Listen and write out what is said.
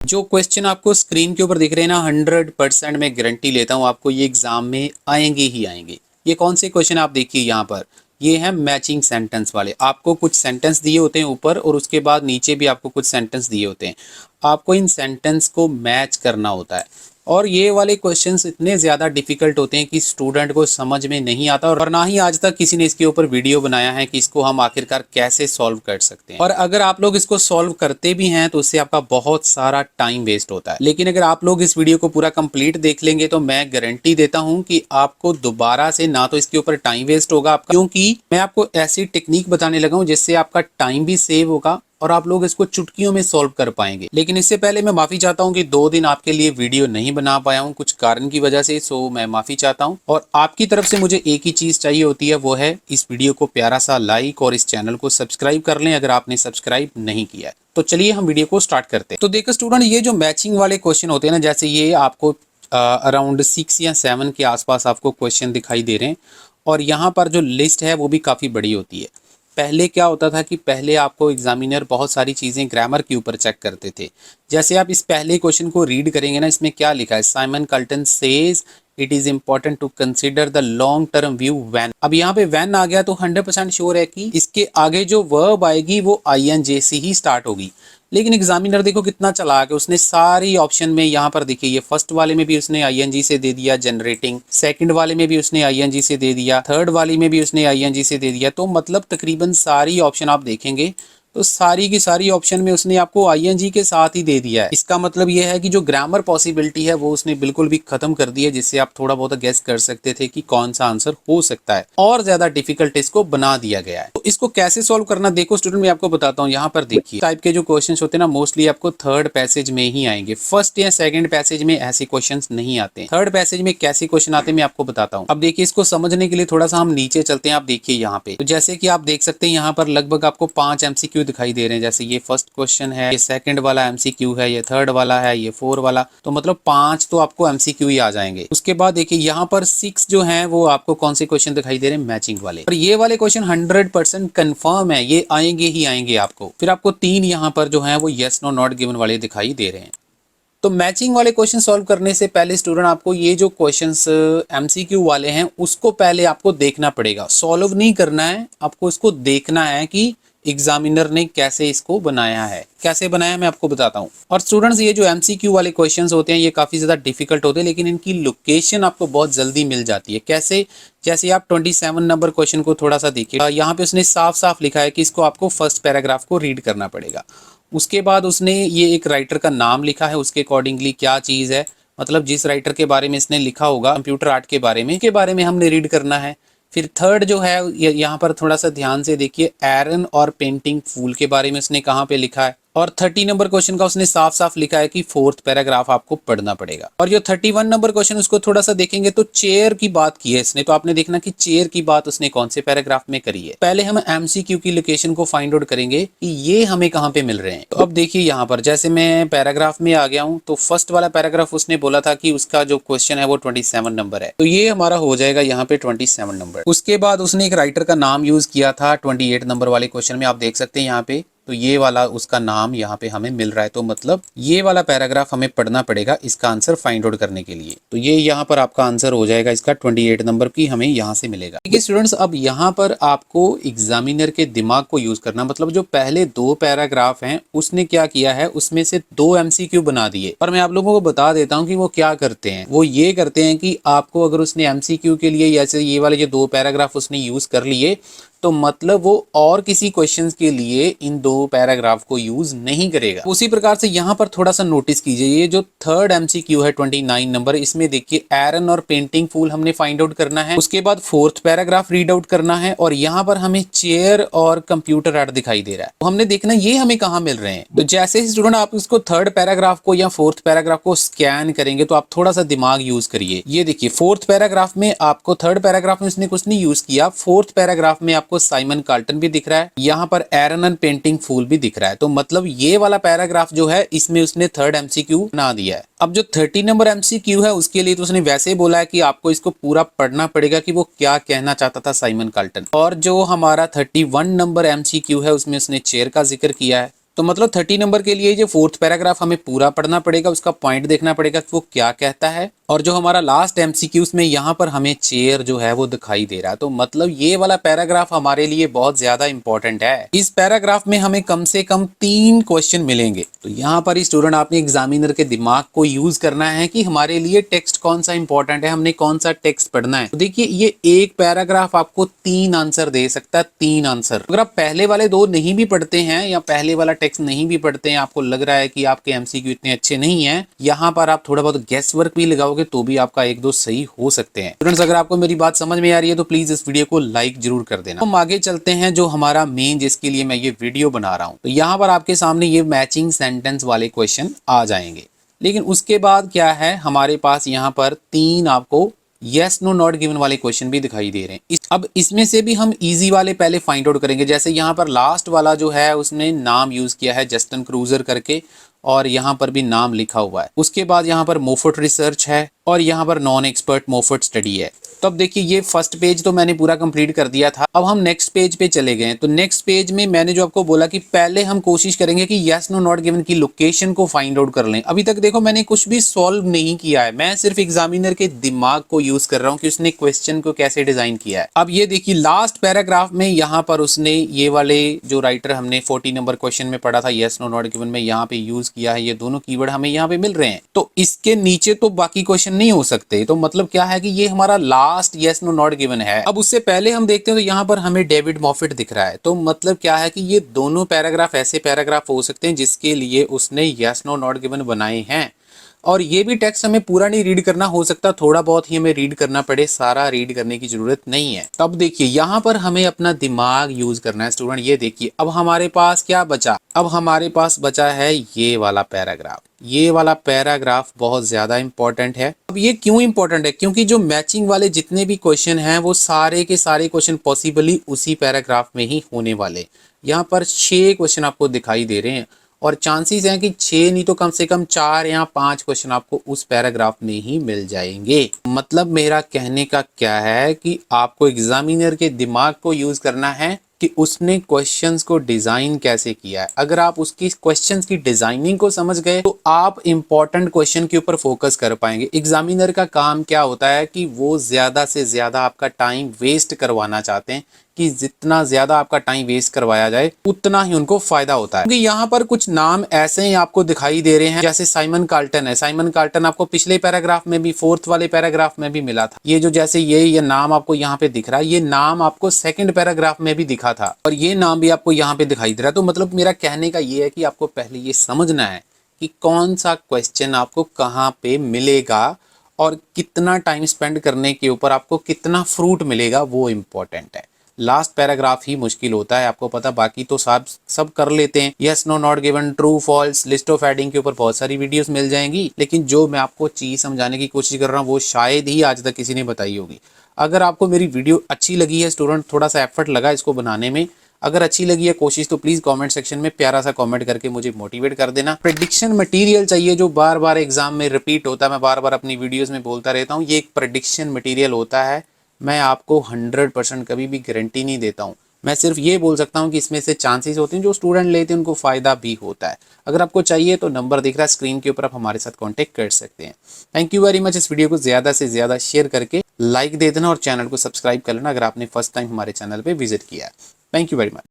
जो क्वेश्चन आपको स्क्रीन के ऊपर दिख रहे हैं ना, 100% मैं गारंटी लेता हूँ आपको ये एग्जाम में आएंगे ही आएंगे। ये कौन से क्वेश्चन आप देखिए यहाँ पर, ये है मैचिंग सेंटेंस वाले। आपको कुछ सेंटेंस दिए होते हैं ऊपर और उसके बाद नीचे भी आपको कुछ सेंटेंस दिए होते हैं। आपको इन सेंटेंस को मैच करना होता है और ये वाले क्वेश्चंस इतने ज़्यादा डिफिकल्ट होते हैं कि स्टूडेंट को समझ में नहीं आता और ना ही आज तक किसी ने इसके ऊपर वीडियो बनाया है कि इसको हम आखिरकार कैसे सॉल्व कर सकते हैं। और अगर आप लोग इसको सॉल्व करते भी हैं तो उससे आपका बहुत सारा टाइम वेस्ट होता है। लेकिन अगर आप लोग इस वीडियो को पूरा कंप्लीट देख लेंगे तो मैं गारंटी देता हूं कि आपको दोबारा से ना तो इसके ऊपर टाइम वेस्ट होगा आपका, क्योंकि मैं आपको ऐसी टेक्निक बताने लगा हूं जिससे आपका टाइम भी सेव होगा और आप लोग इसको चुटकियों में सॉल्व कर पाएंगे। लेकिन इससे पहले मैं माफी चाहता हूं कि 2 दिन आपके लिए वीडियो नहीं बना पाया हूं कुछ कारण की वजह से, सो मैं माफी चाहता हूं। और आपकी तरफ से मुझे एक ही चीज चाहिए होती है, वो है इस वीडियो को प्यारा सा लाइक और इस चैनल को सब्सक्राइब कर लें अगर आपने सब्सक्राइब नहीं किया है। तो चलिए हम वीडियो को स्टार्ट करते हैं। तो देखो स्टूडेंट, ये जो मैचिंग वाले क्वेश्चन होते हैं ना, जैसे ये आपको अराउंड 6 या 7 के आसपास आपको क्वेश्चन दिखाई दे रहे हैं और यहाँ पर जो लिस्ट है वो भी काफ़ी बड़ी होती है। पहले क्या होता था कि पहले आपको एग्जामिनर बहुत सारी चीज़ें ग्रामर के ऊपर चेक करते थे। जैसे आप इस पहले क्वेश्चन को रीड करेंगे ना, इसमें क्या लिखा है, Simon Colton says it is important to consider the long term view when. अब यहाँ पे व्हेन आ गया तो 100% श्योर है कि इसके आगे जो वर्ब आएगी वो INJ से ही स्टार्ट होगी। लेकिन एग्जामिनर देखो कितना चालाक है, उसने सारी ऑप्शन में यहाँ पर देखिए, ये फर्स्ट वाले में भी उसने ING से दे दिया जनरेटिंग, सेकंड वाले में भी उसने ING से दे दिया, थर्ड वाले में भी उसने ING से दे दिया। तो मतलब तकरीबन सारी ऑप्शन आप देखेंगे तो सारी की सारी ऑप्शन में उसने आपको ING के साथ ही दे दिया है। इसका मतलब ये है कि जो ग्रामर पॉसिबिलिटी है वो उसने बिल्कुल भी खत्म कर दी है, जिससे आप थोड़ा बहुत गेस कर सकते थे कि कौन सा आंसर हो सकता है, और ज्यादा डिफिकल्ट इसको बना दिया गया है। तो इसको कैसे सॉल्व करना देखो स्टूडेंट, मैं आपको बताता हूँ। यहाँ पर देखिए टाइप के जो क्वेश्चन होते हैं ना, मोस्टली आपको थर्ड पैसेज में ही आएंगे। फर्स्ट या सेकंड पैसेज में ऐसे क्वेश्चन नहीं आते। थर्ड पैसेज में कैसे क्वेश्चन आते हैं मैं आपको बताता हूँ। अब देखिए इसको समझने के लिए थोड़ा सा हम नीचे चलते हैं। आप देखिए यहाँ पे, तो जैसे कि आप देख सकते हैं यहाँ पर लगभग आपको 5 MCQ दिखाई दे रहे हैं। जैसे ये फर्स्ट क्वेश्चन है, ये सेकंड वाला MCQ है, ये थर्ड वाला है, ये 4 वाला, तो मतलब 5 तो आपको MCQ ही आ जाएंगे। उसके बाद देखिए यहाँ पर 6 जो है वो आपको कौन से क्वेश्चन दिखाई दे रहे हैं, मैचिंग वाले। और ये वाले क्वेश्चन 100% कंफर्म है, ये आएंगे ही आएंगे आपको। फिर आपको 3 यहाँ पर जो है वो यस नो नॉट गिवन वाले दिखाई दे रहे हैं। तो मैचिंग वाले क्वेश्चन सॉल्व करने से पहले स्टूडेंट आपको ये जो क्वेश्चंस MCQ वाले हैं उसको पहले आपको देखना पड़ेगा। सॉल्व नहीं करना है, आपको इसको देखना है कि एग्जामिनर ने कैसे इसको बनाया है। कैसे बनाया मैं आपको बताता हूँ। और स्टूडेंट्स ये जो MCQ वाले क्वेश्चंस होते हैं ये काफ़ी ज़्यादा डिफिकल्ट होते हैं, लेकिन इनकी लोकेशन आपको बहुत जल्दी मिल जाती है। कैसे, जैसे आप 27 नंबर क्वेश्चन को थोड़ा सा देखिए, यहाँ पे उसने साफ साफ लिखा है कि इसको आपको फर्स्ट पैराग्राफ को रीड करना पड़ेगा। उसके बाद उसने ये एक राइटर का नाम लिखा है, उसके अकॉर्डिंगली क्या चीज़ है, मतलब जिस राइटर के बारे में इसने लिखा होगा कंप्यूटर आर्ट के बारे में हमने रीड करना है। फिर थर्ड जो है यहाँ पर थोड़ा सा ध्यान से देखिए, एरन और पेंटिंग फूल के बारे में उसने कहाँ पे लिखा है। और 30 नंबर क्वेश्चन का उसने साफ साफ लिखा है कि फोर्थ पैराग्राफ आपको पढ़ना पड़ेगा। और जो 31 नंबर क्वेश्चन उसको थोड़ा सा देखेंगे तो चेयर की बात की है इसने, तो आपने देखना कि चेयर की बात उसने कौन से पैराग्राफ में करी है। पहले हम MCQ की लोकेशन को फाइंड आउट करेंगे कि ये हमें कहाँ पे मिल रहे हैं। तो अब देखिए यहाँ पर जैसे मैं पैराग्राफ में आ गया हूँ, तो फर्स्ट वाला पैराग्राफ उसने बोला था कि उसका जो क्वेश्चन है वो 27 नंबर है, तो ये हमारा हो जाएगा यहाँ पे 27 नंबर। उसके बाद उसने एक राइटर का नाम यूज किया था 28 नंबर वाले क्वेश्चन में, आप देख सकते हैं यहाँ पे, तो ये वाला उसका नाम यहाँ पे हमें मिल रहा है। तो मतलब ये वाला पैराग्राफ हमें पढ़ना पड़ेगा इसका आंसर फाइंड आउट करने के लिए। तो ये यहाँ पर आपका आंसर हो जाएगा इसका 28 नंबर की हमें यहाँ से मिलेगा। ठीक है स्टूडेंट्स, अब यहाँ पर आपको एग्जामिनर के दिमाग को यूज करना, मतलब जो पहले 2 पैराग्राफ हैं उसने क्या किया है, उसमें से 2 MCQ बना दिए। और मैं आप लोगों को बता देता हूँ कि वो क्या करते हैं। वो ये करते हैं कि आपको अगर उसने MCQ के लिए जैसे ये वाले जो 2 पैराग्राफ उसने यूज कर लिए, तो मतलब वो और किसी क्वेश्चंस के लिए इन 2 पैराग्राफ को यूज नहीं करेगा। उसी प्रकार से यहाँ पर थोड़ा सा नोटिस कीजिए, ये जो थर्ड MCQ है 29 नंबर, इसमें देखिए एरन और पेंटिंग फूल हमने फाइंड आउट करना है। उसके बाद फोर्थ पैराग्राफ रीड आउट करना है और यहाँ पर हमें चेयर और कंप्यूटर आर्ट दिखाई दे रहा है। तो हमने देखना ये हमें कहाँ मिल रहे हैं। तो जैसे ही स्टूडेंट आप इसको थर्ड पैराग्राफ को या फोर्थ पैराग्राफ को स्कैन करेंगे तो आप थोड़ा सा दिमाग यूज करिए। ये देखिए फोर्थ पैराग्राफ में आपको, थर्ड पैराग्राफ में उसने कुछ नहीं यूज किया, फोर्थ पैराग्राफ में आपको साइमन कार्ल्टन भी दिख रहा है, यहाँ पर एरन एंड पेंटिंग फूल भी दिख रहा है। तो मतलब ये वाला पैराग्राफ जो है इसमें उसने थर्ड MCQ बना दिया है। अब जो 30 नंबर MCQ है उसके लिए तो उसने वैसे ही बोला है कि आपको इसको पूरा पढ़ना पड़ेगा कि वो क्या कहना चाहता था साइमन कार्ल्टन। और जो हमारा 31 नंबर MCQ है उसमें उसने चेयर का जिक्र किया है। तो मतलब 30 नंबर के लिए जो फोर्थ पैराग्राफ हमें पूरा पढ़ना पड़ेगा, उसका पॉइंट देखना पड़ेगा कि वो क्या कहता है। और जो हमारा लास्ट एमसीक्यूज में यहाँ पर हमें चेयर जो है वो दिखाई दे रहा है, तो मतलब ये वाला पैराग्राफ हमारे लिए बहुत ज्यादा इंपॉर्टेंट है। इस पैराग्राफ में हमें कम से कम 3 क्वेश्चन मिलेंगे। तो यहाँ पर स्टूडेंट आपने एग्जामिनर के दिमाग को यूज करना है कि हमारे लिए टेक्स्ट कौन सा इंपॉर्टेंट है, हमने कौन सा टेक्स्ट पढ़ना है। तो देखिए ये एक पैराग्राफ आपको 3 आंसर दे सकता है, 3 आंसर। अगर आप पहले वाले 2 नहीं भी पढ़ते हैं या पहले वाला टेक्स्ट नहीं भी पढ़ते हैं, आपको लग रहा है कि आपके एमसीक्यू इतने अच्छे नहीं है, यहाँ पर आप थोड़ा बहुत गेस वर्क भी लगाओगे तो भी आपका 1-2 सही हो सकते हैं। स्टूडेंट्स अगर आपको मेरी बात समझ में आ रही है तो प्लीज इस वीडियो को लाइक जरूर कर देना। हम आगे चलते हैं जो हमारा मेन जिसके लिए मैं ये वीडियो बना रहा हूँ। तो यहाँ पर आपके सामने ये मैचिंग सेंटेंस वाले क्वेश्चन आ जाएंगे, लेकिन उसके बाद क्या है हमारे पास यहाँ पर 3 आपको यस नो नॉट गिवन वाले क्वेश्चन भी दिखाई दे रहे हैं। अब इसमें से भी हम इजी वाले पहले फाइंड आउट करेंगे। जैसे यहाँ पर लास्ट वाला जो है उसने नाम यूज किया है जस्टिन क्रूजर करके, और यहाँ पर भी नाम लिखा हुआ है। उसके बाद यहाँ पर मोफर्ट रिसर्च है और यहाँ पर नॉन एक्सपर्ट मोफर्ट स्टडी है। तो अब देखिए ये फर्स्ट पेज तो मैंने पूरा कंप्लीट कर दिया था। अब हम नेक्स्ट पेज पे चले गए। तो नेक्स्ट पेज में मैंने जो आपको बोला कि पहले हम कोशिश करेंगे कि यस नो नॉट गिवन की लोकेशन को फाइंड आउट कर लें। अभी तक देखो मैंने कुछ भी सॉल्व नहीं किया है, मैं सिर्फ एग्जामिनर के दिमाग को यूज कर रहा हूँ कि उसने क्वेश्चन को कैसे डिजाइन किया है। अब ये देखिए लास्ट पैराग्राफ में यहाँ पर उसने ये वाले जो राइटर हमने 40 नंबर क्वेश्चन में पढ़ा था यस नो नॉट गिवन में, यहाँ पे यूज किया है। ये दोनों कीवर्ड हमें यहाँ पे मिल रहे हैं, तो इसके नीचे तो बाकी क्वेश्चन नहीं हो सकते। तो मतलब क्या है कि ये हमारा last yes no not given है। अब उससे पहले हम देखते हैं तो यहाँ पर हमें डेविड मॉफिट दिख रहा है। तो मतलब क्या है कि ये दोनों पैराग्राफ ऐसे पैराग्राफ हो सकते हैं जिसके लिए उसने यस नो नॉट गिवन बनाए हैं। और ये भी टेक्स्ट हमें पूरा नहीं रीड करना, हो सकता थोड़ा बहुत ही हमें रीड करना पड़े, सारा रीड करने की जरूरत नहीं है। तब देखिए यहाँ पर हमें अपना दिमाग यूज करना है स्टूडेंट। ये देखिए अब हमारे पास क्या बचा, अब हमारे पास बचा है ये वाला पैराग्राफ। ये वाला पैराग्राफ बहुत ज्यादा इंपॉर्टेंट है। अब ये क्यों इंपॉर्टेंट है, क्योंकि जो मैचिंग वाले जितने भी क्वेश्चन हैं वो सारे के सारे क्वेश्चन पॉसिबली उसी पैराग्राफ में ही होने वाले। यहाँ पर 6 क्वेश्चन आपको दिखाई दे रहे हैं और चांसेस हैं कि 6 नहीं तो कम से कम 4 या 5 क्वेश्चन आपको उस पैराग्राफ में ही मिल जाएंगे। मतलब मेरा कहने का क्या है कि आपको एग्जामिनर के दिमाग को यूज करना है कि उसने क्वेश्चंस को डिजाइन कैसे किया है। अगर आप उसकी क्वेश्चंस की डिजाइनिंग को समझ गए तो आप इंपॉर्टेंट क्वेश्चन के ऊपर फोकस कर पाएंगे। एग्जामिनर का काम क्या होता है कि वो ज्यादा से ज्यादा आपका टाइम वेस्ट करवाना चाहते हैं कि जितना ज्यादा आपका टाइम वेस्ट करवाया जाए उतना ही उनको फायदा होता है। क्योंकि यहाँ पर कुछ नाम ऐसे ही आपको दिखाई दे रहे हैं, जैसे साइमन कार्ल्टन है। साइमन कार्ल्टन आपको पिछले पैराग्राफ में भी, 4th वाले पैराग्राफ में भी मिला था। ये जो जैसे ये नाम आपको यहाँ पे दिख रहा है, ये नाम आपको 2nd पैराग्राफ में भी दिखा था और ये नाम भी आपको यहाँ पे दिखाई दे रहा है। तो मतलब मेरा कहने का ये है कि आपको पहले ये समझना है कि कौन सा क्वेश्चन आपको कहाँ पे मिलेगा और कितना टाइम स्पेंड करने के ऊपर आपको कितना फ्रूट मिलेगा, वो इम्पोर्टेंट है। लास्ट पैराग्राफ ही मुश्किल होता है, आपको पता, बाकी तो सब कर लेते हैं। Yes no not given, true false, list of heading के ऊपर बहुत सारी वीडियोस मिल जाएंगी, लेकिन जो मैं आपको चीज समझाने की कोशिश कर रहा हूँ वो शायद ही आज तक किसी ने बताई होगी। अगर आपको मेरी वीडियो अच्छी लगी है स्टूडेंट, थोड़ा सा एफर्ट लगा इसको बनाने में, अगर अच्छी लगी है कोशिश तो प्लीज कमेंट सेक्शन में प्यारा सा कमेंट करके मुझे मोटिवेट कर देना। प्रेडिक्शन मटेरियल चाहिए जो बार बार एग्जाम में रिपीट होता है, मैं बार बार अपनी वीडियोस में बोलता रहता हूँ, ये एक प्रेडिक्शन मटेरियल होता है। मैं आपको 100% कभी भी गारंटी नहीं देता हूँ, मैं सिर्फ ये बोल सकता हूँ कि इसमें से चांसेस होते हैं जो स्टूडेंट लेते हैं उनको फायदा भी होता है। अगर आपको चाहिए तो नंबर दिख रहा है स्क्रीन के ऊपर, आप हमारे साथ कांटेक्ट कर सकते हैं। Thank you very much. इस वीडियो को ज्यादा से ज्यादा शेयर करके लाइक दे देना और चैनल को सब्सक्राइब कर लेना अगर आपने फर्स्ट टाइम हमारे चैनल पे विजिट किया है। Thank you very much.